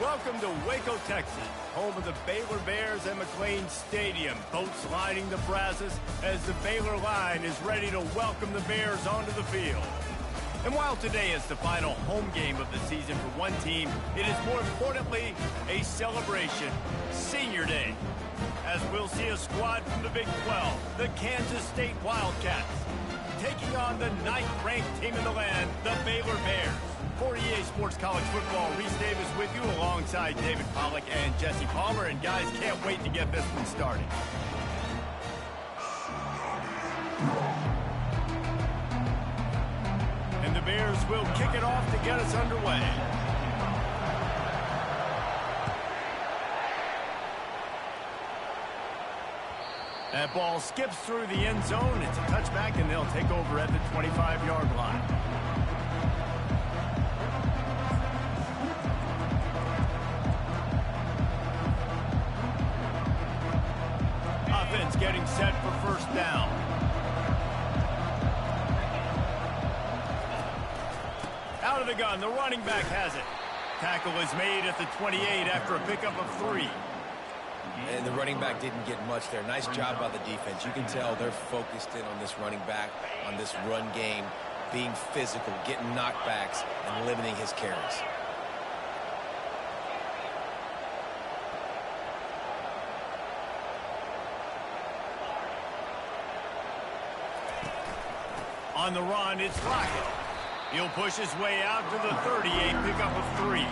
Welcome to Waco, Texas, home of the Baylor Bears and McLean Stadium. Boats lining the Brazos as the Baylor line is ready to welcome the Bears onto the field. And while today is the final home game of the season for one team, it is more importantly a celebration, Senior Day, as we'll see a squad from the Big 12, the Kansas State Wildcats, taking on the 9th-ranked team in the land, the Baylor Bears. For EA Sports College Football, Reese Davis with you alongside David Pollack and Jesse Palmer. And guys, can't wait to get this one started. And the Bears will kick it off to get us underway. That ball skips through the end zone. It's a touchback, and they'll take over at the 25-yard line. Offense getting set for first down. Out of the gun, the running back has it. Tackle is made at the 28 after a pickup of 3. And the running back didn't get much there. Nice job by the defense. You can tell they're focused in on this running back, on this run game, being physical, getting knockbacks, and limiting his carries. On the run, it's Lockett. He'll push his way out to the 38, pickup of 3.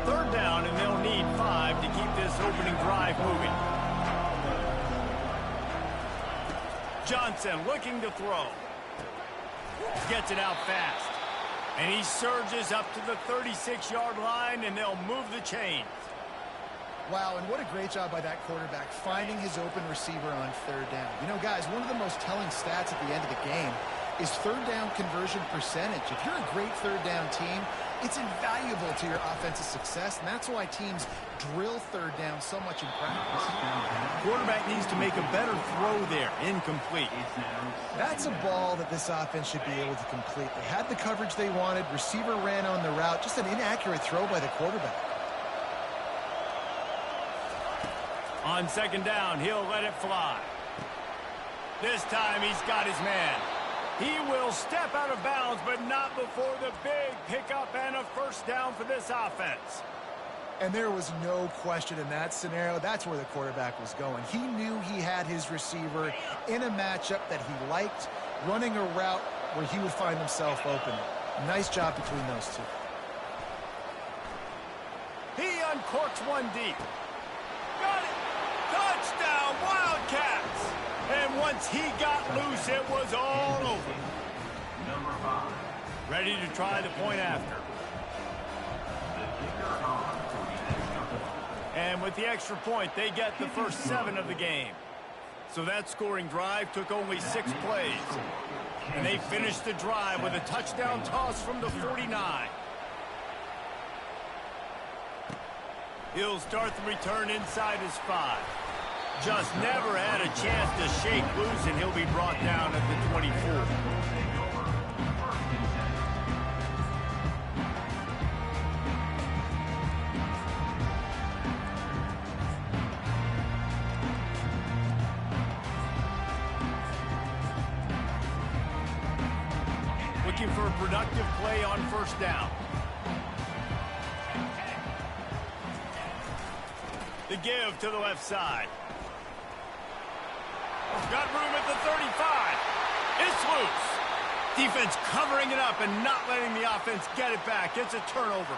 Third down, and they'll need 5 to keep this opening drive moving. Johnson looking to throw. Gets it out fast. And he surges up to the 36-yard line, and they'll move the chains. Wow, and what a great job by that quarterback, finding his open receiver on third down. You know, guys, one of the most telling stats at the end of the game is third down conversion percentage. If you're a great third down team, it's invaluable to your offensive success, and that's why teams drill third down so much in practice. Quarterback needs to make a better throw there. Incomplete. That's a ball that this offense should be able to complete. They had the coverage they wanted. Receiver ran on the route. Just an inaccurate throw by the quarterback. On second down, he'll let it fly. This time he's got his man. He will step out of bounds, but not before the big pickup and a first down for this offense. And there was no question in that scenario. That's where the quarterback was going. He knew he had his receiver in a matchup that he liked, running a route where he would find himself open. Nice job between those two. He uncorks one deep. Got it! Touchdown, Wildcats! And once he got loose, it was all over. Ready to try the point after. And with the extra point, they get the first 7 of the game. So that scoring drive took only 6 plays. And they finished the drive with a touchdown toss from the 49. He'll start the return inside his 5. Just never had a chance to shake loose, and he'll be brought down at the 24. Looking for a productive play on first down. The give to the left side. Got room at the 35. It's loose. Defense covering it up and not letting the offense get it back. It's a turnover.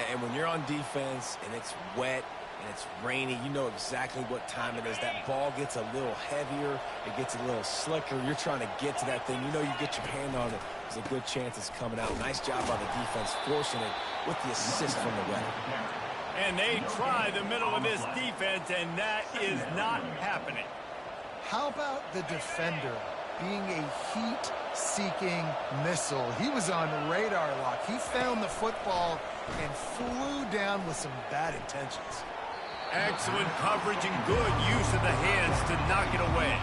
And when you're on defense and it's wet and it's rainy, you know exactly what time it is. That ball gets a little heavier. It gets a little slicker. You're trying to get to that thing. You know you get your hand on it. There's a good chance it's coming out. Nice job by the defense forcing it with the assist from the weather. And they try the middle of this defense, and that is not happening. How about the defender being a heat-seeking missile? He was on radar lock. He found the football and flew down with some bad intentions. Excellent coverage and good use of the hands to knock it away.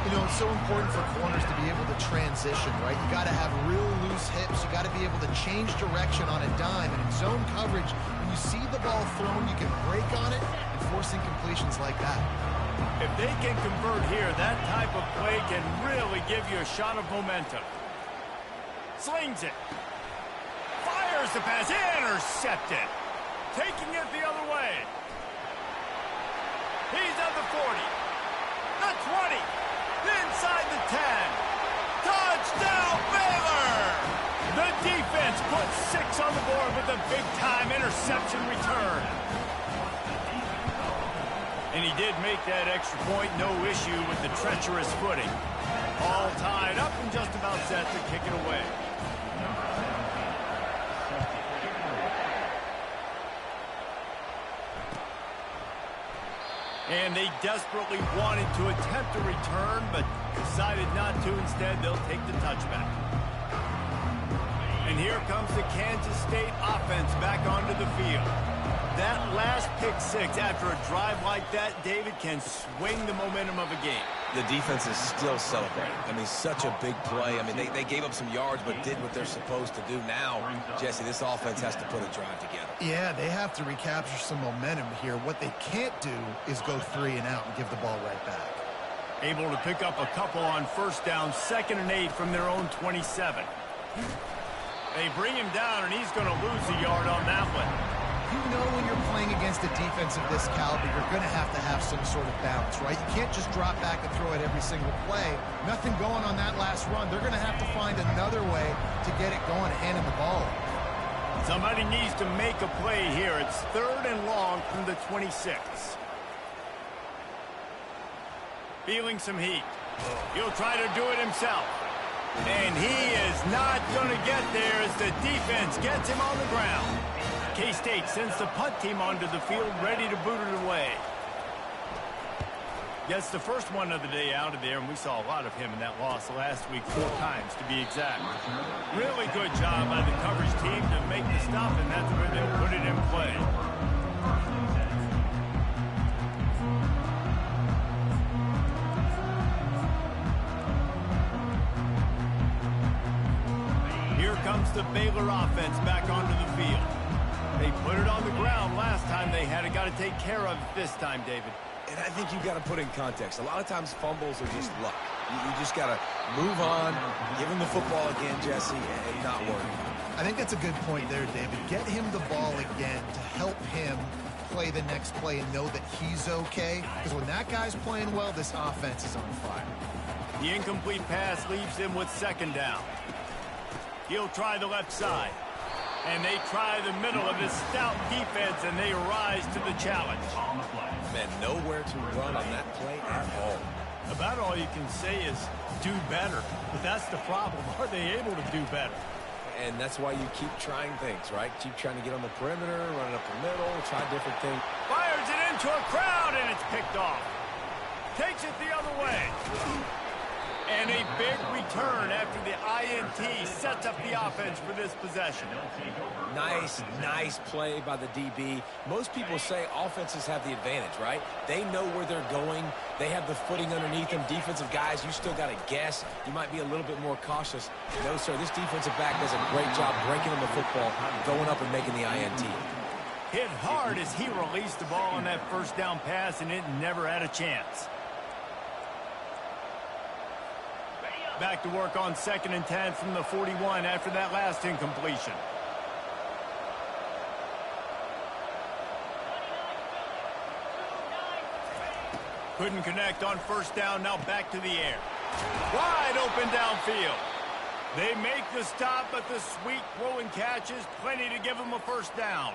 You know, it's so important for corners to be able to transition, right? You got to have real loose hips. You got to be able to change direction on a dime. And in zone coverage, when you see the ball thrown, you can break on it and force incompletions like that. If they can convert here, that type of play can really give you a shot of momentum. Slings it. Fires the pass. Intercepted. Taking it the other way. He's at the 40. The 20. Inside the 10. Touchdown, Baylor! The defense puts 6 on the board with a big-time interception return. And he did make that extra point, no issue with the treacherous footing. All tied up and just about set to kick it away. And they desperately wanted to attempt a return, but decided not to. Instead, they'll take the touchback. And here comes the Kansas State offense back onto the field. That last pick six after a drive like that, David, can swing the momentum of a game. The defense is still celebrating. I mean, such a big play. I mean, they gave up some yards but did what they're supposed to do. Now, Jesse, this offense has to put a drive together. Yeah, they have to recapture some momentum here. What they can't do is go 3 and out and give the ball right back. Able to pick up a couple on first down, 2nd and 8 from their own 27. They bring him down, and he's going to lose a yard on that one. You know when you're playing against a defense of this caliber, you're going to have some sort of balance, right? You can't just drop back and throw it every single play. Nothing going on that last run. They're going to have to find another way to get it going, handing the ball. Somebody needs to make a play here. It's 3rd and long from the 26. Feeling some heat. He'll try to do it himself. And he is not going to get there as the defense gets him on the ground. K-State sends the punt team onto the field, ready to boot it away. Gets the first one of the day out of there, and we saw a lot of him in that loss last week, 4 times to be exact. Really good job by the coverage team to make the stop, and that's where they'll put it in play. Here comes the Baylor offense back onto the field. They put it on the ground last time. They had got to take care of it this time, David. And I think you've got to put in context. A lot of times fumbles are just luck. You just got to move on, give him the football again, Jesse, and not worry. I think that's a good point there, David. Get him the ball again to help him play the next play and know that he's okay. Because when that guy's playing well, this offense is on fire. The incomplete pass leaves him with 2nd down. He'll try the left side. And they try the middle of this stout defense, and they rise to the challenge. Man, nowhere to run on that play at all. About all you can say is do better. But that's the problem. Are they able to do better? And that's why you keep trying things, right? Keep trying to get on the perimeter, running up the middle, try different things. Fires it into a crowd, and it's picked off. Takes it the other way. And a big return after the INT sets up the offense for this possession. Nice play by the DB. Most people say offenses have the advantage, right? They know where they're going. They have the footing underneath them. Defensive guys, you still got to guess. You might be a little bit more cautious. No, sir, this defensive back does a great job breaking on the football, going up and making the INT. Hit hard as he released the ball on that first down pass, and it never had a chance. Back to work on 2nd and 10 from the 41 after that last incompletion. Couldn't connect on first down, now back to the air. Wide open downfield. They make the stop, but the sweet throw and catch is plenty to give them a first down.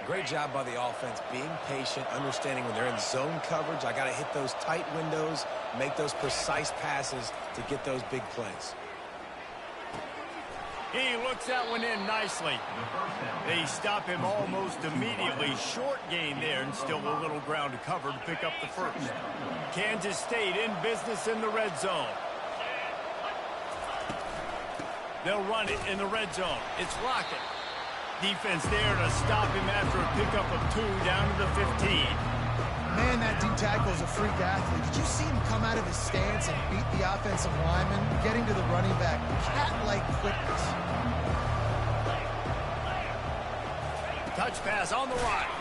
Great job by the offense, being patient, understanding when they're in zone coverage, I got to hit those tight windows, make those precise passes to get those big plays. He looks that one in nicely. They stop him almost immediately. Short gain there, and still a little ground to cover to pick up the first. Kansas State in business in the red zone. They'll run it in the red zone. It's Lockett. Defense there to stop him after a pickup of 2 down to the 15. Man, that D tackle is a freak athlete. Did you see him come out of his stance and beat the offensive lineman, getting to the running back? Cat-like quickness. Touch pass on the right.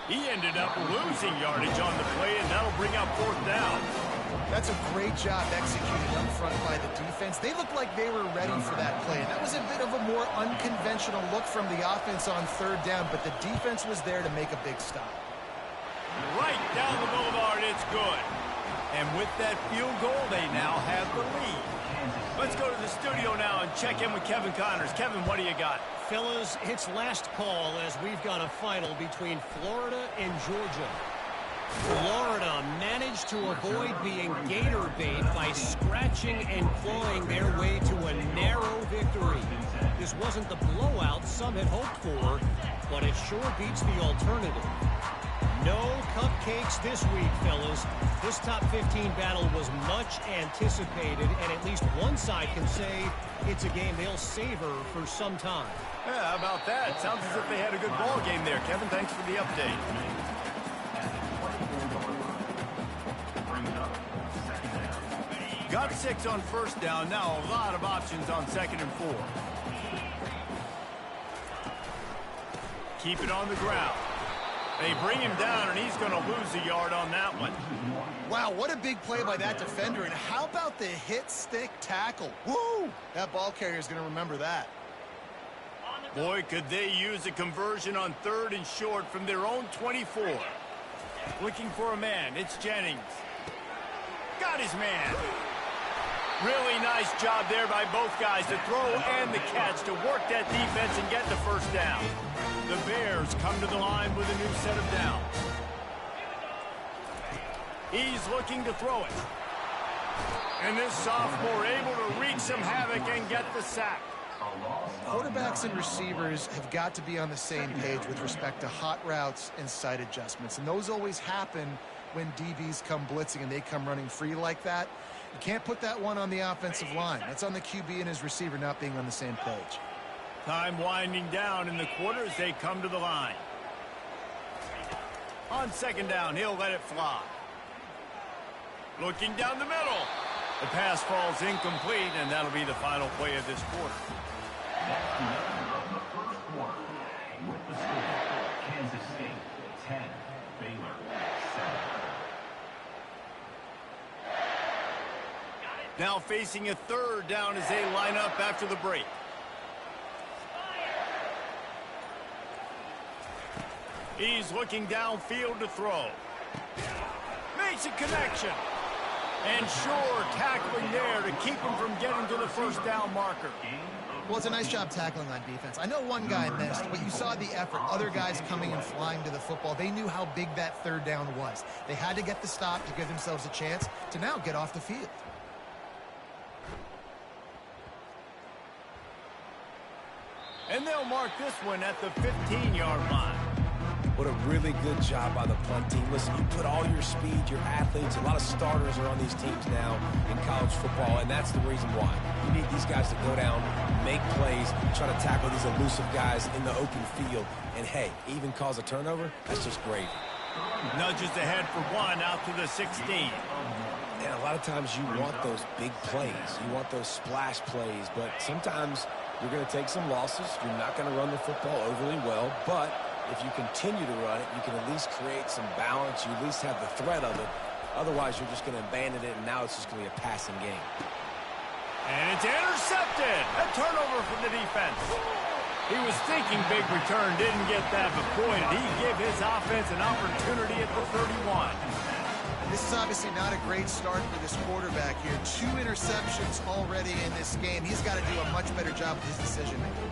He ended up losing yardage on the play, and that'll bring up 4th down. That's a great job executed up front by the defense. They looked like they were ready for that play. And that was a bit of a more unconventional look from the offense on 3rd down, but the defense was there to make a big stop. Right down the boulevard, it's good. And with that field goal, they now have the lead. Let's go to the studio now and check in with Kevin Connors. Kevin, what do you got? Fellas, it's last call as we've got a final between Florida and Georgia. Florida managed to avoid being gator bait by scratching and clawing their way to a narrow victory. This wasn't the blowout some had hoped for, but it sure beats the alternative. No cupcakes this week, fellas. This top 15 battle was much anticipated, and at least one side can say it's a game they'll savor for some time. Yeah, how about that? Sounds as if they had a good ball game there. Kevin, thanks for the update. Got 6 on 1st down. Now a lot of options on 2nd and 4. Keep it on the ground. They bring him down, and he's going to lose a yard on that one. Wow, what a big play by that defender. And how about the hit stick tackle? Woo! That ball carrier is going to remember that. Boy, could they use a conversion on 3rd and short from their own 24. Looking for a man. It's Jennings. Got his man. Really nice job there by both guys to throw and the catch to work that defense and get the 1st down. The Bears come to the line with a new set of downs. He's looking to throw it. And this sophomore able to wreak some havoc and get the sack. Quarterbacks and receivers have got to be on the same page with respect to hot routes and sight adjustments. And those always happen when DBs come blitzing and they come running free like that. You can't put that one on the offensive line. That's on the QB and his receiver not being on the same page. Time winding down in the quarter as they come to the line. On 2nd down, he'll let it fly. Looking down the middle. The pass falls incomplete, and that'll be the final play of this quarter. Kansas State 10, Baylor 7. Now facing a 3rd down as they line up after the break. He's looking downfield to throw. Makes a connection. And sure, tackling there to keep him from getting to the 1st down marker. Well, it's a nice job tackling on defense. I know one guy missed, but you saw the effort. Other guys coming and flying to the football. They knew how big that 3rd down was. They had to get the stop to give themselves a chance to now get off the field. And they'll mark this one at the 15-yard line. What a really good job by the punt team. Listen, you put all your speed, your athletes, a lot of starters are on these teams now in college football, and that's the reason why. You need these guys to go down, make plays, try to tackle these elusive guys in the open field, and hey, even cause a turnover, that's just great. Nudges ahead for 1 out to the 16. And a lot of times you want those big plays. You want those splash plays, but sometimes you're going to take some losses. You're not going to run the football overly well, but if you continue to run it, you can at least create some balance. You at least have the threat of it. Otherwise, you're just going to abandon it, and now it's just going to be a passing game. And it's intercepted. A turnover from the defense. He was thinking big return, didn't get that, but boy, did he give his offense an opportunity at the 31. This is obviously not a great start for this quarterback here. 2 interceptions already in this game. He's got to do a much better job with his decision-making.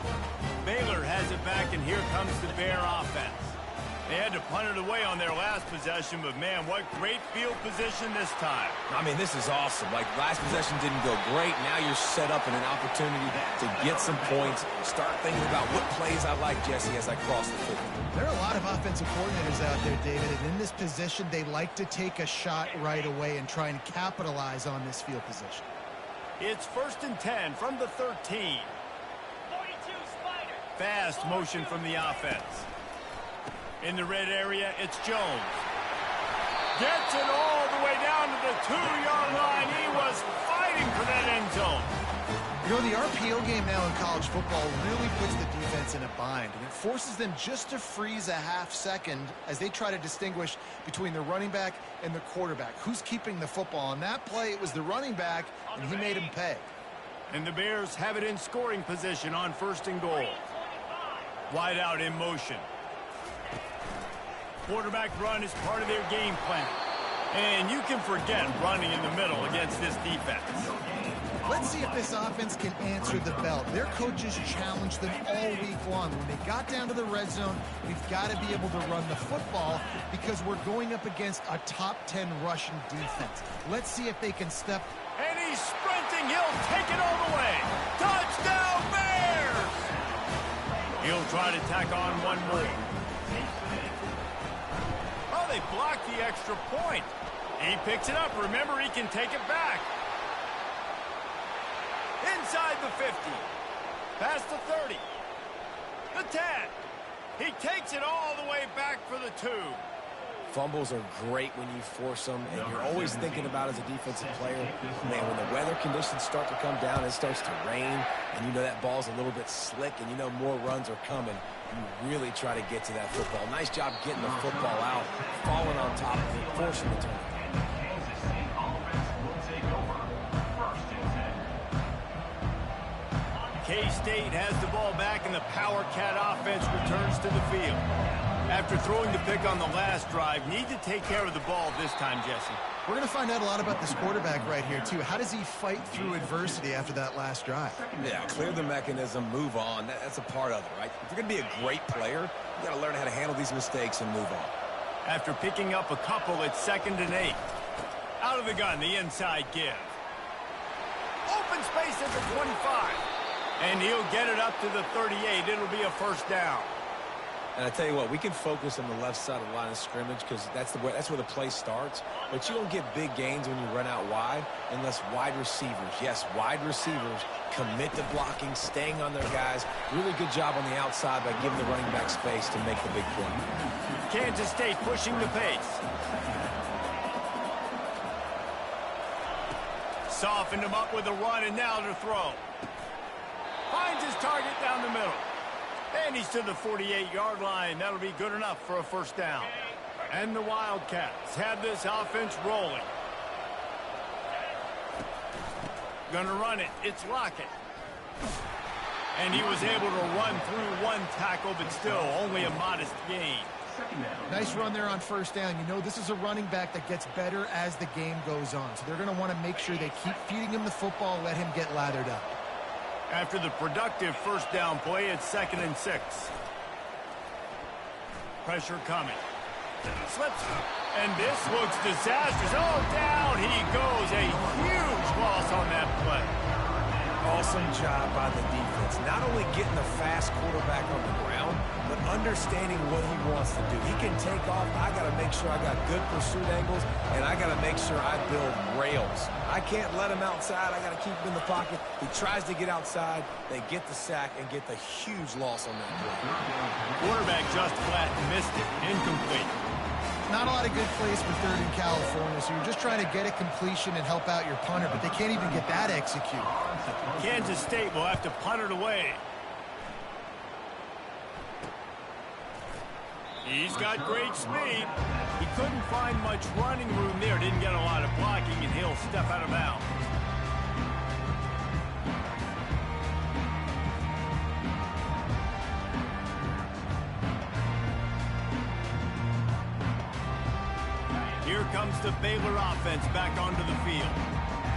Baylor has it back, and here comes the Bear offense. They had to punt it away on their last possession, but man, what great field position this time. I mean, this is awesome. Like, last possession didn't go great. Now you're set up in an opportunity to get some points. Start thinking about what plays I like, Jesse, as I cross the field. There are a lot of offensive coordinators out there, David, and in this position, they like to take a shot right away and try and capitalize on this field position. It's 1st and 10 from the 13. fast motion from the offense. In the red area, it's Jones. Gets it all the way down to the 2-yard line. He was fighting for that end zone. You know, the RPO game now in college football really puts the defense in a bind, and it forces them just to freeze a half second as they try to distinguish between the running back and the quarterback. Who's keeping the football? On that play, it was the running back, and he made him pay. And the Bears have it in scoring position on 1st and goal. Wide out in motion. Quarterback run is part of their game plan. And you can forget running in the middle against this defense. Let's see if this offense can answer the bell. Their coaches challenged them all week long. When they got down to the red zone, we've got to be able to run the football because we're going up against a top 10 rushing defense. Let's see if they can step. And he's sprinting. He'll take it all the way. Touchdown, Bears! He'll try to tack on one more. Oh, they blocked the extra point. He picks it up. Remember, he can take it back. Inside the 50. Past the 30. The 10. He takes it all the way back for the 2. Fumbles are great when you force them, and you're always thinking about as a defensive player, man, when the weather conditions start to come down, it starts to rain, and you know that ball's a little bit slick, and you know more runs are coming. You really try to get to that football. Nice job getting the football out, falling on top of it, forcing the turnover. Kansas City offense will take over. 1st and 10. K-State has the ball back, and the Power Cat offense returns to the field. After throwing the pick on the last drive, need to take care of the ball this time, Jesse. We're going to find out a lot about this quarterback right here, too. How does he fight through adversity after that last drive? Yeah, clear the mechanism, move on. That's a part of it, right? If you're going to be a great player, you got to learn how to handle these mistakes and move on. After picking up a couple, it's 2nd and 8. Out of the gun, the inside give. Open space at the 25. And he'll get it up to the 38. It'll be a 1st down. And I tell you what, we can focus on the left side of the line of scrimmage because that's where the play starts. But you don't get big gains when you run out wide unless wide receivers, yes, wide receivers commit to blocking, staying on their guys. Really good job on the outside by giving the running back space to make the big play. Kansas State pushing the pace. Softened him up with a run, and now to throw. Finds his target down the middle. And he's to the 48-yard line. That'll be good enough for a 1st down. And the Wildcats have this offense rolling. Gonna run it. It's Lockett. And he was able to run through one tackle, but still only a modest gain. Nice run there on 1st down. You know, this is a running back that gets better as the game goes on. So they're going to want to make sure they keep feeding him the football, let him get lathered up. After the productive 1st down play, it's 2nd and 6. Pressure coming. Slips. And this looks disastrous. Oh, down he goes. A huge loss on that play. Awesome job by the defense. Not only getting the fast quarterback on the ground, but understanding what he wants to do. He can take off. I got to make sure I got good pursuit angles, and I got to make sure I build rails. I can't let him outside. I got to keep him in the pocket. He tries to get outside. They get the sack and get the huge loss on that play. Quarterback just flat missed it. Incomplete. Not a lot of good plays for 3rd in California, so you're just trying to get a completion and help out your punter, but they can't even get that executed. Kansas State will have to punt it away. He's got great speed. He couldn't find much running room there. Didn't get a lot of blocking, and he'll step out of bounds. Here comes the Baylor offense back onto the field.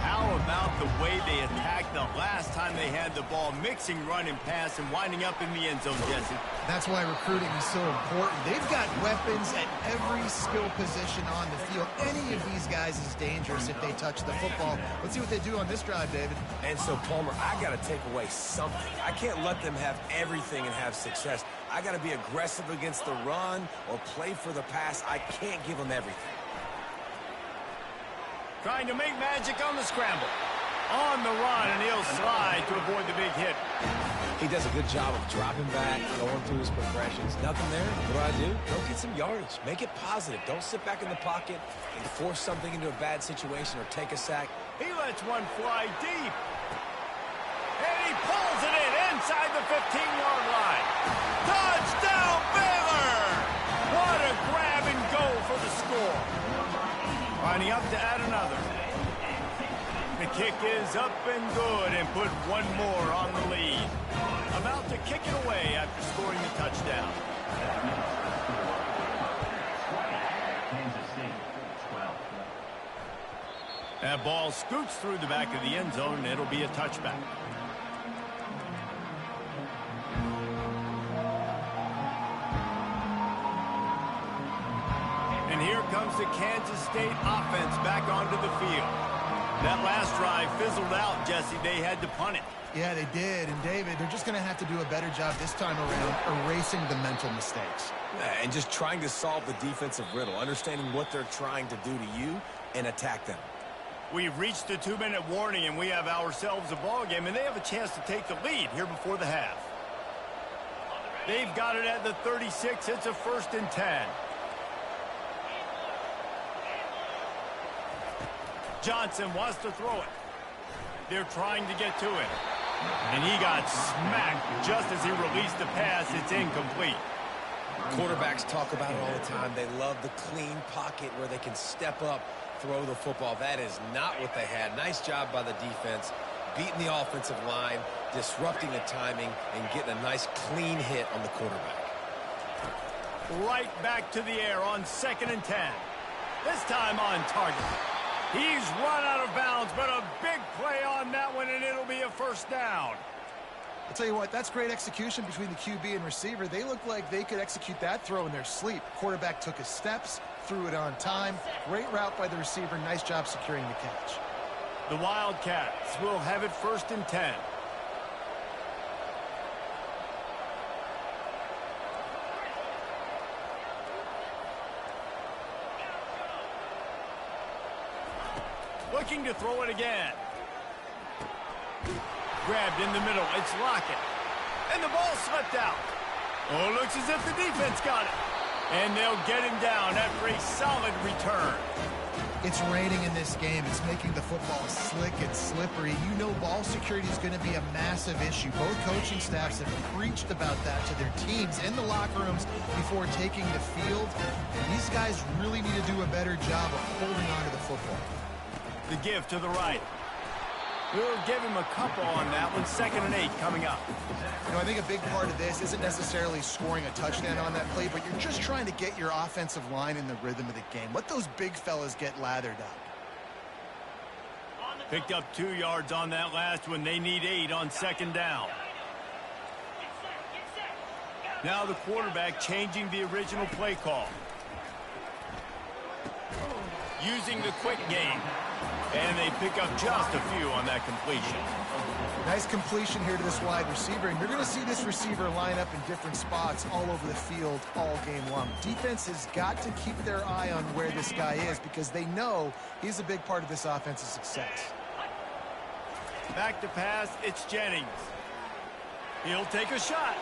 How about the way they attacked the last time they had the ball, mixing run and pass and winding up in the end zone, Jesse? That's why recruiting is so important. They've got weapons at every skill position on the field. Any of these guys is dangerous if they touch the football. Let's see what they do on this drive, David. And so, Palmer, I got to take away something. I can't let them have everything and have success. I got to be aggressive against the run or play for the pass. I can't give them everything. Trying to make magic on the scramble. On the run, and he'll slide line to avoid the big hit. He does a good job of dropping back, going through his progressions. Nothing there. What do? Go get some yardage. Make it positive. Don't sit back in the pocket and force something into a bad situation or take a sack. He lets one fly deep. And he pulls it in inside the 15-yard line. Touchdown, Baylor! What a grab and go for the score. Lining up to add another. The kick is up and good and put one more on the lead. About to kick it away after scoring the touchdown. Kansas State, 12. That ball scoots through the back of the end zone, and it'll be a touchback. And here comes the Kansas State offense back onto the field. That last drive fizzled out, Jesse. They had to punt it. Yeah, they did. And, David, they're just going to have to do a better job this time around erasing the mental mistakes. And just trying to solve the defensive riddle, understanding what they're trying to do to you and attack them. We've reached the 2-minute warning, and we have ourselves a ball game, and they have a chance to take the lead here before the half. They've got it at the 36. It's a 1st and 10. Johnson wants to throw it. They're trying to get to it. And he got smacked just as he released the pass. It's incomplete. Quarterbacks talk about it all the time. They love the clean pocket where they can step up, throw the football. That is not what they had. Nice job by the defense, beating the offensive line, disrupting the timing, and getting a nice clean hit on the quarterback. Right back to the air on 2nd and 10. This time on target. He's run out of bounds, but a big play on that one, and it'll be a 1st down. I'll tell you what, that's great execution between the QB and receiver. They look like they could execute that throw in their sleep. Quarterback took his steps, threw it on time. Great route by the receiver. Nice job securing the catch. The Wildcats will have it 1st and 10. Looking to throw it again. Grabbed in the middle. It's Lockett. And the ball slipped out. Oh, looks as if the defense got it. And they'll get him down after a solid return. It's raining in this game. It's making the football slick and slippery. You know ball security is going to be a massive issue. Both coaching staffs have preached about that to their teams in the locker rooms before taking the field. And these guys really need to do a better job of holding on to the football. The give to the right. We'll give him a couple on that one. 2nd and 8 coming up. You know, I think a big part of this isn't necessarily scoring a touchdown on that play, but you're just trying to get your offensive line in the rhythm of the game. Let those big fellas get lathered up. Picked up 2 yards on that last one. They need 8 on 2nd down. Now the quarterback changing the original play call. Using the quick game. And they pick up just a few on that completion. Nice completion here to this wide receiver, and you're going to see this receiver line up in different spots all over the field all game long. Defense has got to keep their eye on where this guy is because they know he's a big part of this offense's success. Back to pass, it's Jennings. He'll take a shot.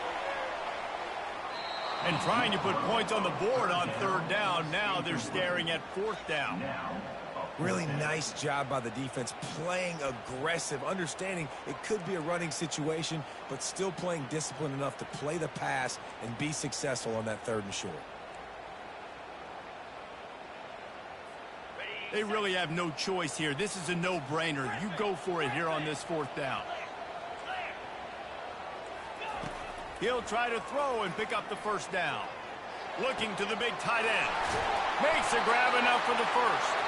And trying to put points on the board on 3rd down. Now they're staring at 4th down. Really nice job by the defense, playing aggressive, understanding it could be a running situation, but still playing disciplined enough to play the pass and be successful on that 3rd and short. They really have no choice here. This is a no-brainer. You go for it here on this 4th down. He'll try to throw and pick up the 1st down. Looking to the big tight end. Makes a grab enough for the 1st.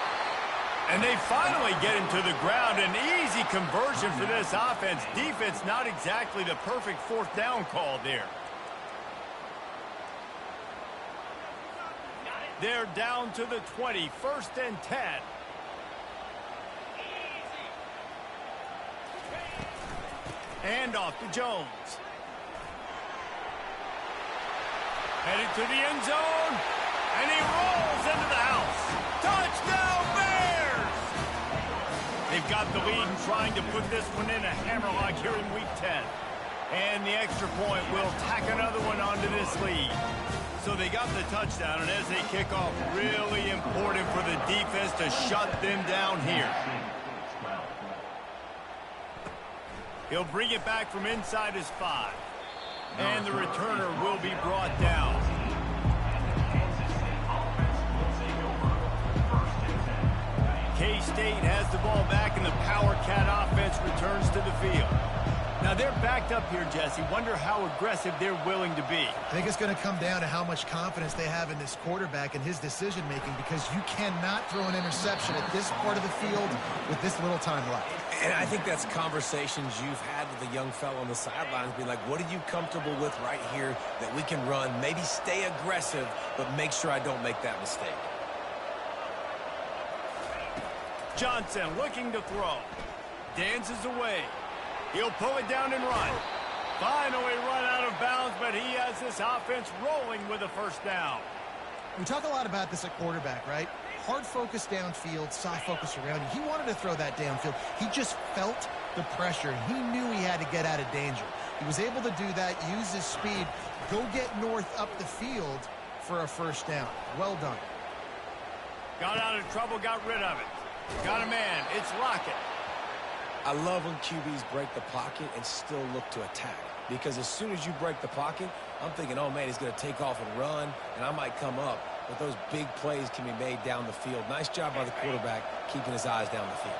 And they finally get him to the ground. An easy conversion for this offense. Defense not exactly the perfect 4th down call there. They're down to the 20. 1st and 10. And off to Jones. Headed to the end zone. And he rolls into the house. Touchdown, Bears! They've They've got the lead and trying to put this one in a hammerlock here in Week 10. And the extra point will tack another one onto this lead. So they got the touchdown, and as they kick off, really important for the defense to shut them down here. He'll bring it back from inside his 5. And the returner will be brought down. K-State has the ball back, and the Power Cat offense returns to the field. Now, they're backed up here, Jesse. Wonder how aggressive they're willing to be. I think it's going to come down to how much confidence they have in this quarterback and his decision-making, because you cannot throw an interception at this part of the field with this little time left. And I think that's conversations you've had with the young fellow on the sidelines. Be like, what are you comfortable with right here that we can run? Maybe stay aggressive, but make sure I don't make that mistake. Johnson looking to throw. Dances away. He'll pull it down and run. Finally run out of bounds, but he has this offense rolling with a first down. We talk a lot about this at quarterback, right? Hard focus downfield, soft focus around you. He wanted to throw that downfield. He just felt the pressure. He knew he had to get out of danger. He was able to do that, use his speed, go get north up the field for a first down. Well done. Got out of trouble, got rid of it. Got a man. It's Lockett. I love when QBs break the pocket and still look to attack. Because as soon as you break the pocket, I'm thinking, oh, man, he's going to take off and run, and I might come up. But those big plays can be made down the field. Nice job by the quarterback keeping his eyes down the field.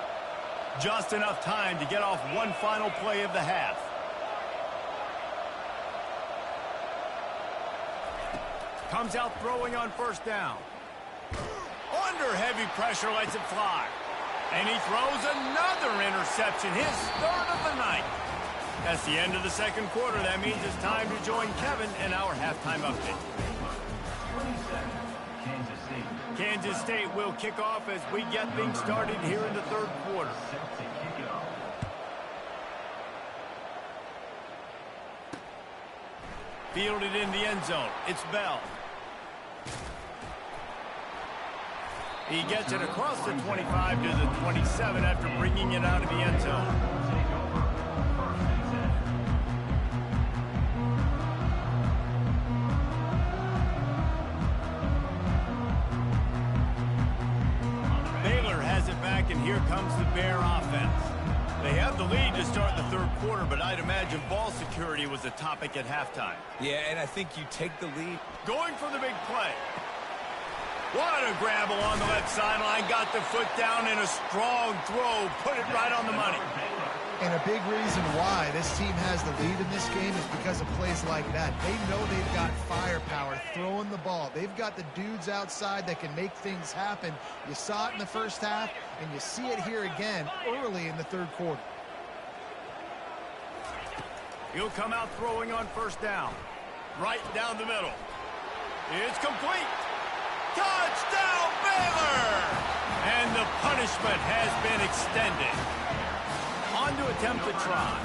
Just enough time to get off one final play of the half. Comes out throwing on first down. Under heavy pressure, lets it fly. And he throws another interception, his 3rd of the night. That's the end of the second quarter. That means it's time to join Kevin in our halftime update. Kansas State will kick off as we get things started here in the third quarter. Fielded in the end zone. It's Bell. He gets it across the 25 to the 27 after bringing it out of the end zone. Baylor has it back, and here comes the Bear offense. They have the lead to start the third quarter, but I'd imagine ball security was a topic at halftime. Yeah, and I think you take the lead. Going for the big play. What a grab along the left sideline. Got the foot down in a strong throw. Put it right on the money. And a big reason why this team has the lead in this game is because of plays like that. They know they've got firepower throwing the ball. They've got the dudes outside that can make things happen. You saw it in the first half, and you see it here again early in the third quarter. He'll come out throwing on first down. Right down the middle. It's complete. Touchdown, Baylor! And the punishment has been extended. On to attempt to try.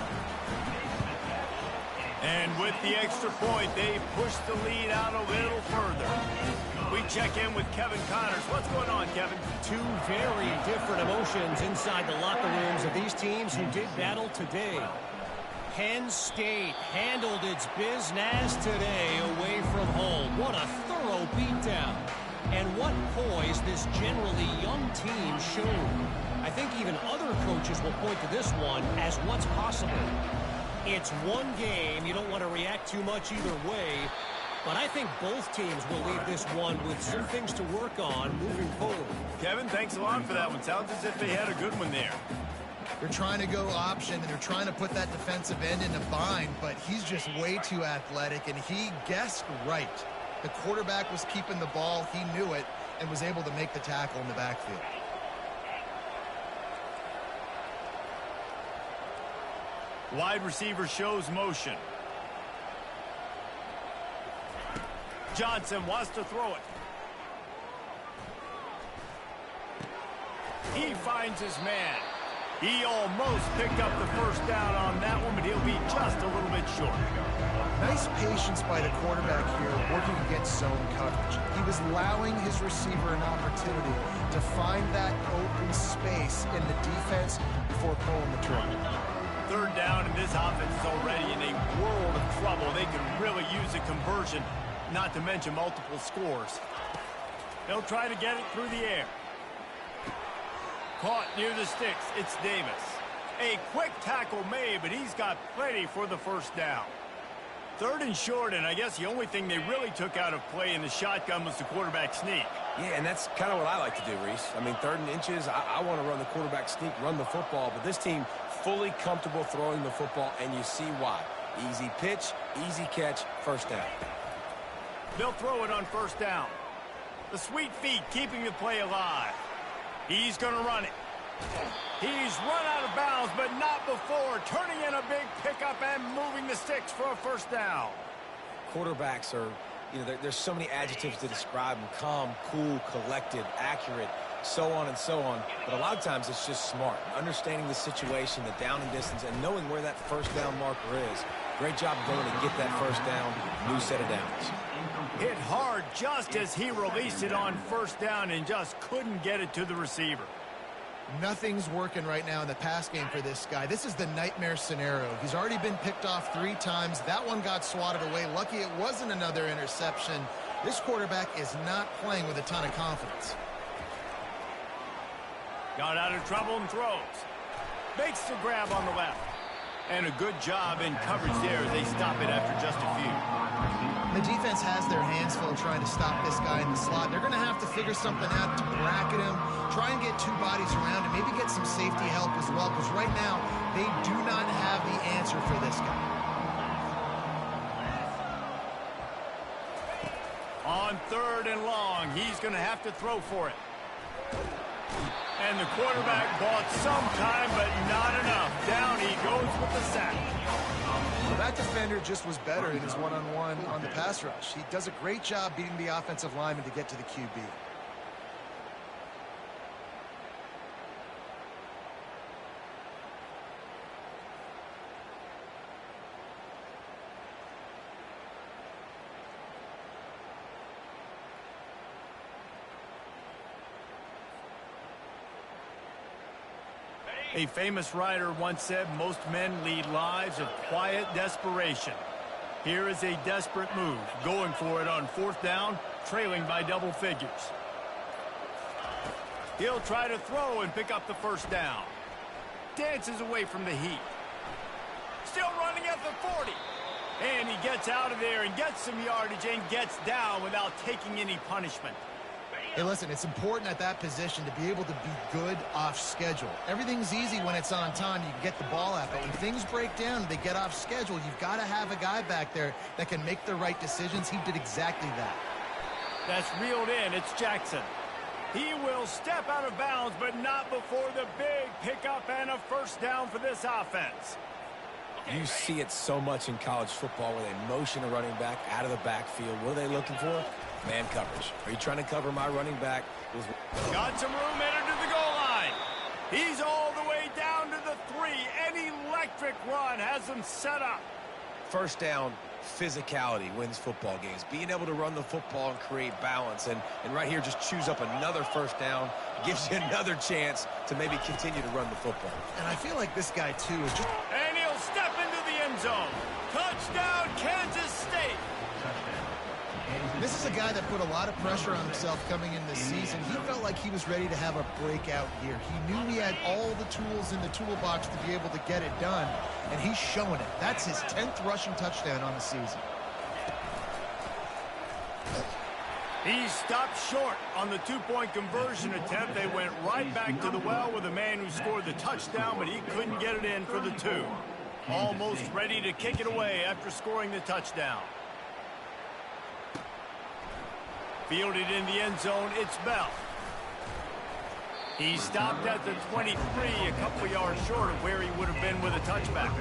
And with the extra point, they push the lead out a little further. We check in with Kevin Connors. What's going on, Kevin? Two very different emotions inside the locker rooms of these teams who did battle today. Penn State handled its business today away from home. What a thorough beatdown. And what poise this generally young team showed. I think even other coaches will point to this one as what's possible. It's one game. You don't want to react too much either way. But I think both teams will leave this one with some things to work on moving forward. Kevin, thanks a lot for that one. Sounds as if they had a good one there. They're trying to go option, and they're trying to put that defensive end in a bind, but he's just way too athletic, and he guessed right. The quarterback was keeping the ball. He knew it and was able to make the tackle in the backfield. Wide receiver shows motion. Johnson wants to throw it. He finds his man. He almost picked up the first down on that one, but he'll be just a little bit short. Nice patience by the quarterback here, working against zone coverage. He was allowing his receiver an opportunity to find that open space in the defense before pulling the trigger. Third down, and this offense is already in a world of trouble. They could really use a conversion, not to mention multiple scores. They'll try to get it through the air. Caught near the sticks. It's Davis. A quick tackle made, but he's got plenty for the first down. Third and short, and I guess the only thing they really took out of play in the shotgun was the quarterback sneak. Yeah, and that's kind of what I like to do, Reese. I mean, 3rd and inches, I want to run the quarterback sneak, run the football, but this team fully comfortable throwing the football, and you see why. Easy pitch, easy catch, first down. They'll throw it on first down. The sweet feet keeping the play alive. He's going to run it. He's run out of bounds, but not before turning in a big pickup and moving the sticks for a first down. Quarterbacks are, you know, there's so many adjectives to describe them. Calm, cool, collected, accurate, so on and so on. But a lot of times it's just smart. Understanding the situation, the down and distance, and knowing where that first down marker is. Great job going to get that first down. New set of downs. Hit hard just as he released it on first down and just couldn't get it to the receiver. Nothing's working right now in the pass game for this guy. This is the nightmare scenario. He's already been picked off 3 times. That one got swatted away. Lucky it wasn't another interception. This quarterback is not playing with a ton of confidence. Got out of trouble and throws. Makes the grab on the left. And a good job in coverage there as they stop it after just a few. The defense has their hands full trying to stop this guy in the slot. They're going to have to figure something out to bracket him, try and get 2 bodies around him, maybe get some safety help as well, because right now they do not have the answer for this guy. On 3rd and long, he's going to have to throw for it. And the quarterback bought some time, but not enough. Down he goes with the sack. Well, that defender just was better in his one-on-one on the pass rush. He does a great job beating the offensive lineman to get to the QB. A famous writer once said, most men lead lives of quiet desperation. Here is a desperate move, going for it on 4th down, trailing by double figures. He'll try to throw and pick up the first down. Dances away from the heat. Still running at the 40. And he gets out of there and gets some yardage and gets down without taking any punishment. Hey, listen, it's important at that position to be able to be good off schedule. Everything's easy when it's on time. You can get the ball out. But when things break down and they get off schedule, you've got to have a guy back there that can make the right decisions. He did exactly that. That's reeled in. It's Jackson. He will step out of bounds, but not before the big pickup and a first down for this offense. You see it so much in college football where they motion a running back out of the backfield. What are they looking for? Man coverage. Are you trying to cover my running back? Got some room entered to the goal line. He's all the way down to the 3. An electric run has him set up. First down, physicality wins football games. Being able to run the football and create balance. And right here, just choose up another first down. Gives you another chance to maybe continue to run the football. And I feel like this guy, too, is just... And he'll step into the end zone. Touchdown, Kansas State. This is a guy that put a lot of pressure on himself coming in this season. He felt like he was ready to have a breakout year. He knew he had all the tools in the toolbox to be able to get it done, and he's showing it. That's his 10th rushing touchdown on the season. He stopped short on the 2-point conversion attempt. They went right back to the well with the man who scored the touchdown, but he couldn't get it in for the 2. Almost ready to kick it away after scoring the touchdown. Fielded in the end zone, it's Bell. He stopped at the 23, a couple of yards short of where he would have been with a touchback.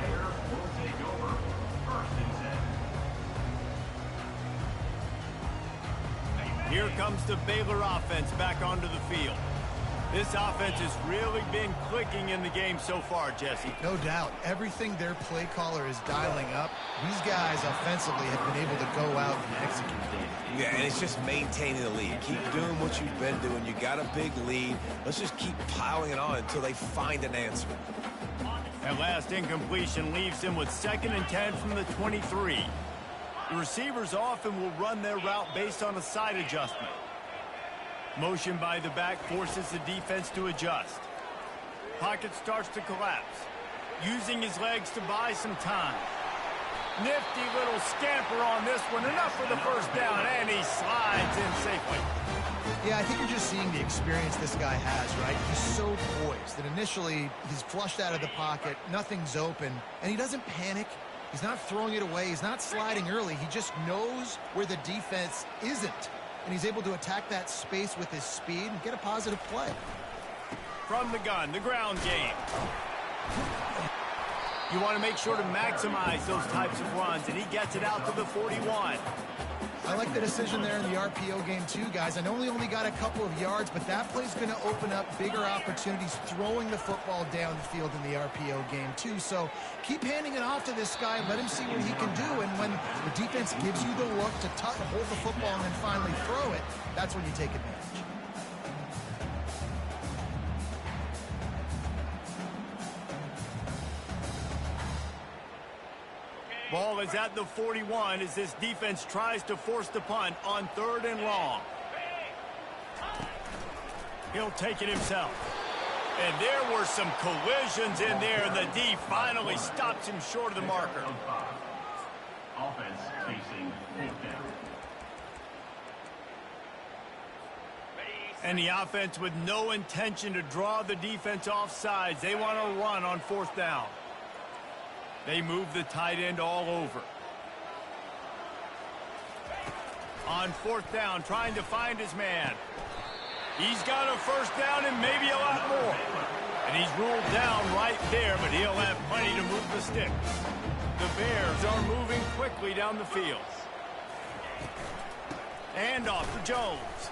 Here comes the Baylor offense back onto the field. This offense has really been clicking in the game so far, Jesse. No doubt. Everything their play caller is dialing up, these guys offensively have been able to go out and execute. Yeah, and it's just maintaining the lead. Keep doing what you've been doing. You got a big lead. Let's just keep piling it on until they find an answer. That last incompletion leaves him with 2nd and 10 from the 23. The receivers often will run their route based on a side adjustment. Motion by the back forces the defense to adjust. Pocket starts to collapse. Using his legs to buy some time. Nifty little scamper on this one. Enough for the first down, and he slides in safely. Yeah, I think you're just seeing the experience this guy has, right? He's so poised that initially he's flushed out of the pocket, nothing's open, and he doesn't panic. He's not throwing it away. He's not sliding early. He just knows where the defense isn't, and he's able to attack that space with his speed and get a positive play. From the gun, the ground game. You want to make sure to maximize those types of runs, and he gets it out to the 41. I like the decision there in the RPO game too, guys. I know he only got a couple of yards, but that play's going to open up bigger opportunities throwing the football down the field in the RPO game too. So keep handing it off to this guy. Let him see what he can do. And when the defense gives you the look to hold the football and then finally throw it, that's when you take advantage. Ball is at the 41 as this defense tries to force the punt on 3rd and long. He'll take it himself. And there were some collisions in there, and the D finally stops him short of the marker. Offense facing 4th down. And the offense with no intention to draw the defense off sides. They want to run on 4th down. They move the tight end all over. On 4th down, trying to find his man. He's got a first down and maybe a lot more. And he's ruled down right there, but he'll have plenty to move the sticks. The Bears are moving quickly down the field. Handoff to Jones.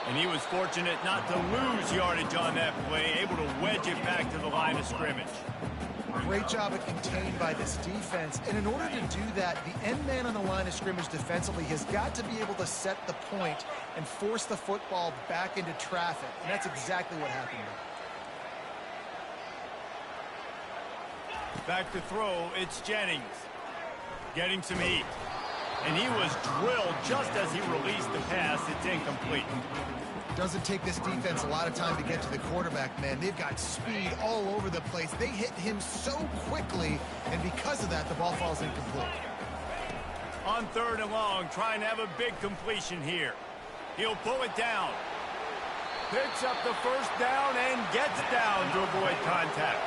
And he was fortunate not to lose yardage on that play, able to wedge it back to the line of scrimmage. Great job at contained by this defense. And in order to do that, the end man on the line of scrimmage defensively has got to be able to set the point and force the football back into traffic. And that's exactly what happened there. Back to throw, it's Jennings. Getting some heat. And he was drilled just as he released the pass. It's incomplete. Doesn't take this defense a lot of time to get to the quarterback, man. They've got speed all over the place. They hit him so quickly, and because of that, the ball falls incomplete. On 3rd and long, trying to have a big completion here. He'll pull it down. Picks up the first down and gets down to avoid contact.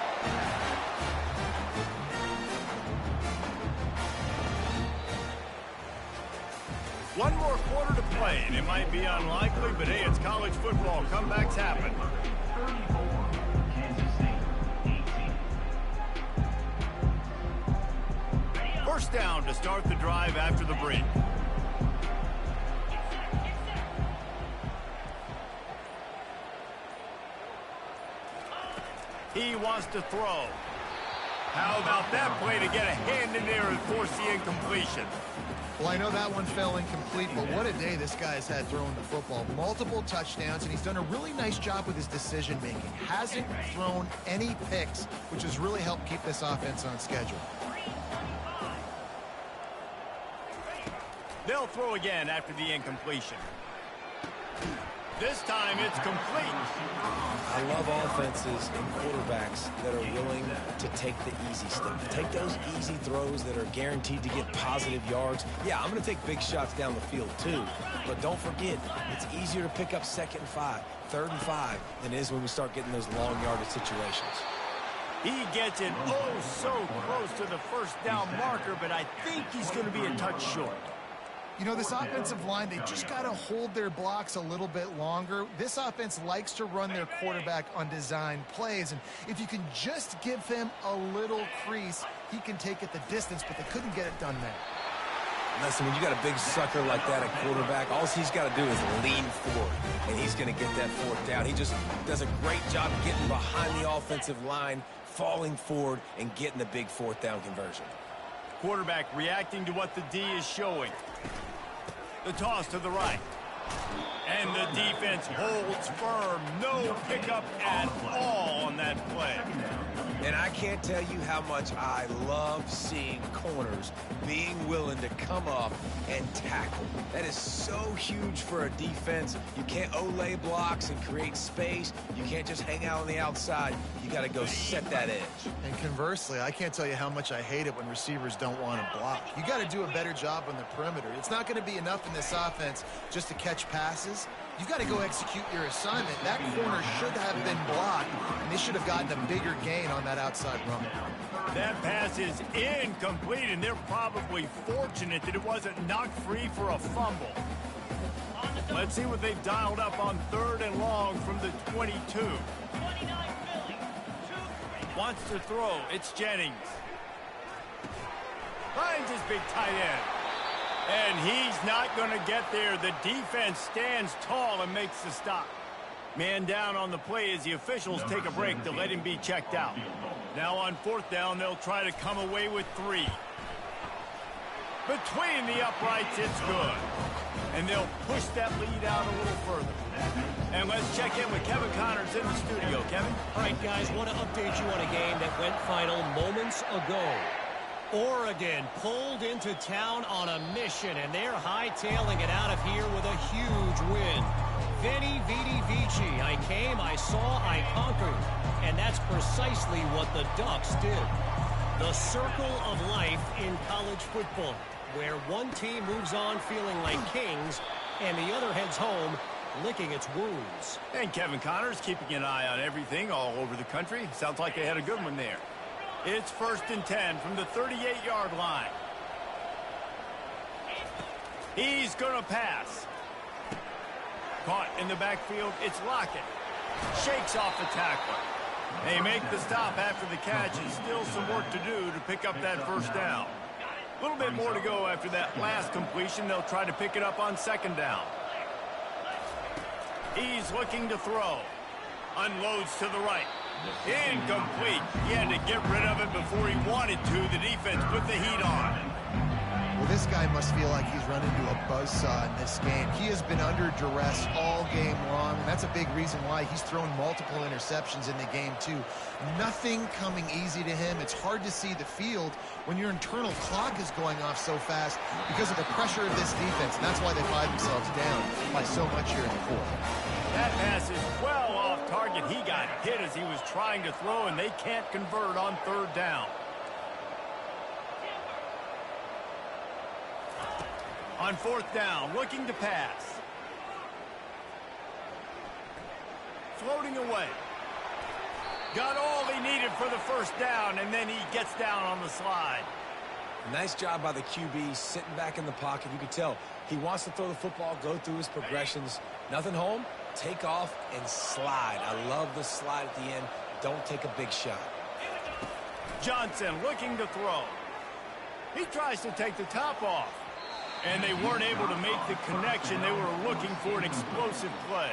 One more quarter to play, and it might be unlikely, but hey, it's college football. Comebacks happen. 34, Kansas State, 18. First down to start the drive after the break. He wants to throw. How about that play to get a hand in there and force the incompletion? Well, I know that one fell incomplete, but what a day this guy's had throwing the football. Multiple touchdowns, and he's done a really nice job with his decision-making. Hasn't thrown any picks, which has really helped keep this offense on schedule. They'll throw again after the incompletion. This time it's complete. I love offenses and quarterbacks that are willing to take the easy stuff. Take those easy throws that are guaranteed to get positive yards. Yeah, I'm going to take big shots down the field too. But don't forget, it's easier to pick up 2nd and 5, 3rd and 5 than it is when we start getting those long yardage situations. He gets it so close to the first down marker, but I think he's going to be a touch short. You know, this offensive line, they just got to hold their blocks a little bit longer. This offense likes to run their quarterback on design plays, and if you can just give him a little crease, he can take it the distance, but they couldn't get it done there. Listen, when you got a big sucker like that at quarterback, all he's got to do is lean forward, and he's going to get that fourth down. He just does a great job getting behind the offensive line, falling forward, and getting the big fourth down conversion. Quarterback reacting to what the D is showing. The toss to the right. And the defense holds firm. No pickup at all on that play. And I can't tell you how much I love seeing corners being willing to come up and tackle. That is so huge for a defense. You can't Olay blocks and create space. You can't just hang out on the outside. You got to go set that edge. And conversely, I can't tell you how much I hate it when receivers don't want to block. You got to do a better job on the perimeter. It's not going to be enough in this offense just to catch passes. You've got to go execute your assignment. That corner should have been blocked, and they should have gotten a bigger gain on that outside run. That pass is incomplete, and they're probably fortunate that it wasn't knocked free for a fumble. Let's see what they've dialed up on 3rd and long from the 22. Wants to throw. It's Jennings. Finds his big tight end. And he's not going to get there. The defense stands tall and makes the stop. Man down on the play as the officials take a break to let him be checked out. Now on 4th down, they'll try to come away with 3. Between the uprights, it's good. And they'll push that lead out a little further. And let's check in with Kevin Connors in the studio. Kevin? All right, guys, want to update you on a game that went final moments ago. Oregon pulled into town on a mission, and they're hightailing it out of here with a huge win. Veni, Vidi, Vici. I came, I saw, I conquered. And that's precisely what the Ducks did. The circle of life in college football, where one team moves on feeling like kings, and the other heads home licking its wounds. And Kevin Connors keeping an eye on everything all over the country. Sounds like they had a good one there. It's 1st and 10 from the 38-yard line. He's going to pass. Caught in the backfield, it's Lockett. Shakes off the tackler. They make the stop after the catch, and still some work to do to pick up that 1st down. A little bit more to go after that last completion. They'll try to pick it up on 2nd down. He's looking to throw. Unloads to the right. Incomplete. He had to get rid of it before he wanted to. The defense put the heat on. Well, this guy must feel like he's run into a buzzsaw in this game. He has been under duress all game long, and that's a big reason why he's thrown multiple interceptions in the game, too. Nothing coming easy to him. It's hard to see the field when your internal clock is going off so fast because of the pressure of this defense, and that's why they find themselves down by so much here in the 4th. That pass is well off target. He got hit as he was trying to throw, and they can't convert on 3rd down. On 4th down, looking to pass. Floating away. Got all he needed for the 1st down, and then he gets down on the slide. Nice job by the QB, sitting back in the pocket. You can tell he wants to throw the football, go through his progressions. Nothing home, take off and slide. I love the slide at the end. Don't take a big shot. Johnson looking to throw. He tries to take the top off. And they weren't able to make the connection. They were looking for an explosive play.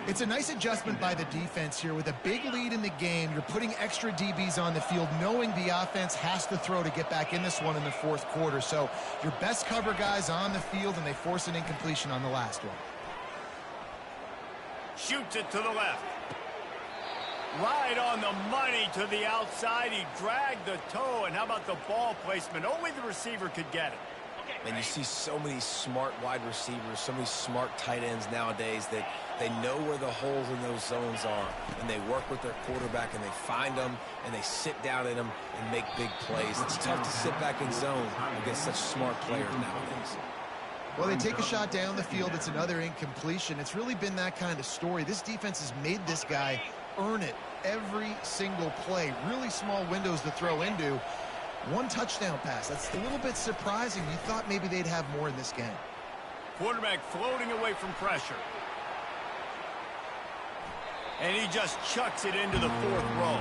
It's a nice adjustment by the defense here. With a big lead in the game, you're putting extra DBs on the field, knowing the offense has to throw to get back in this one in the 4th quarter. So your best cover guys on the field, and they force an incompletion on the last one. Shoots it to the left. Right on the money to the outside. He dragged the toe, and how about the ball placement? Only the receiver could get it. And you see so many smart wide receivers, so many smart tight ends nowadays that they know where the holes in those zones are, and they work with their quarterback, and they find them, and they sit down in them and make big plays. It's tough to sit back in zone against such smart players nowadays. Well, they take a shot down the field. It's another incompletion. It's really been that kind of story. This defense has made this guy earn it every single play. Really small windows to throw into. One touchdown pass. That's a little bit surprising. You thought maybe they'd have more in this game. Quarterback floating away from pressure. And he just chucks it into the 4th row.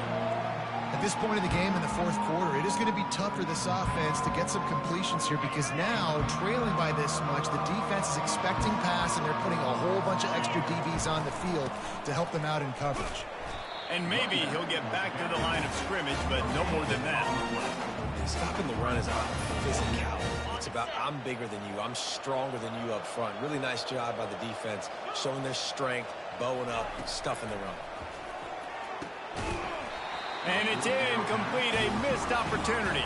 And At this point in the game in the fourth quarter, it is going to be tough for this offense to get some completions here because now, trailing by this much, the defense is expecting pass, and they're putting a whole bunch of extra DBs on the field to help them out in coverage. And maybe he'll get back to the line of scrimmage, but no more than that. Stopping the run is about physicality. It's about I'm bigger than you. I'm stronger than you up front. Really nice job by the defense, showing their strength, bowing up, stuffing the run. And it's incomplete, a missed opportunity.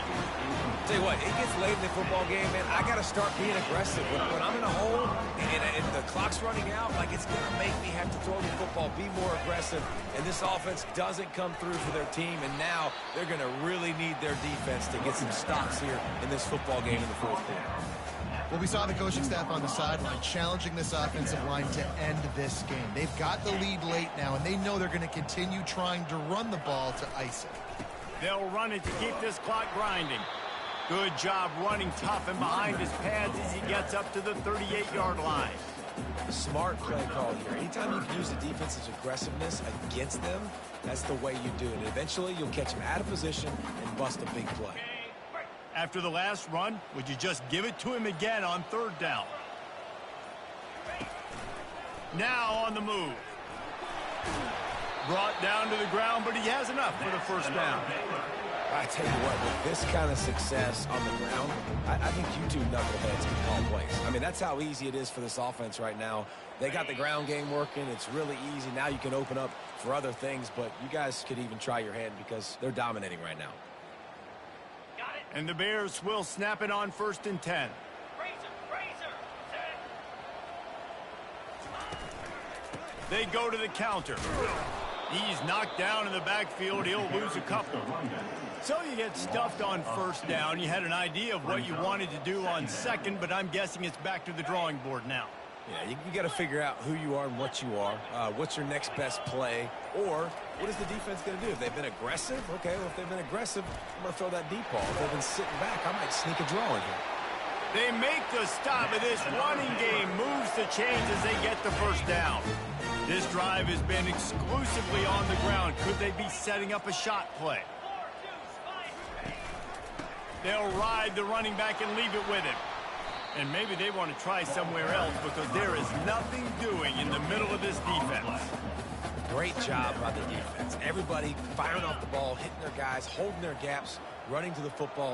Tell you what, it gets late in the football game, man. I got to start being aggressive. When I'm in a hole and the clock's running out, like it's going to make me have to throw the football, be more aggressive. And this offense doesn't come through for their team, and now they're going to really need their defense to get some stops here in this football game in the fourth quarter. Well, we saw the coaching staff on the sideline challenging this offensive line to end this game. They've got the lead late now, and they know they're going to continue trying to run the ball to ice it. They'll run it to keep this clock grinding. Good job running tough and behind his pads as he gets up to the 38-yard line. Smart play call here. Anytime you can use the defense's aggressiveness against them, that's the way you do it. And eventually, you'll catch them out of position and bust a big play. After the last run, would you just give it to him again on third down? Now on the move. Brought down to the ground, but he has enough for the first down. I tell you what, with this kind of success on the ground, I think you two knuckleheads can call plays. I mean, that's how easy it is for this offense right now. They got the ground game working. It's really easy. Now you can open up for other things, but you guys could even try your hand because they're dominating right now. And the Bears will snap it on 1st and 10. They go to the counter. He's knocked down in the backfield. He'll lose a couple. So you get stuffed on first down. You had an idea of what you wanted to do on second, but I'm guessing it's back to the drawing board now. Yeah, you got to figure out who you are and what you are. What's your next best play? Or what is the defense going to do? If they've been aggressive, okay, well, if they've been aggressive, I'm going to throw that deep ball. If they've been sitting back, I might sneak a draw in here. They make the stop, and this running game moves the chains as they get the first down. This drive has been exclusively on the ground. Could they be setting up a shot play? They'll ride the running back and leave it with him. And maybe they want to try somewhere else because there is nothing doing in the middle of this defense. Great job by the defense. Everybody firing off the ball, hitting their guys, holding their gaps, running to the football.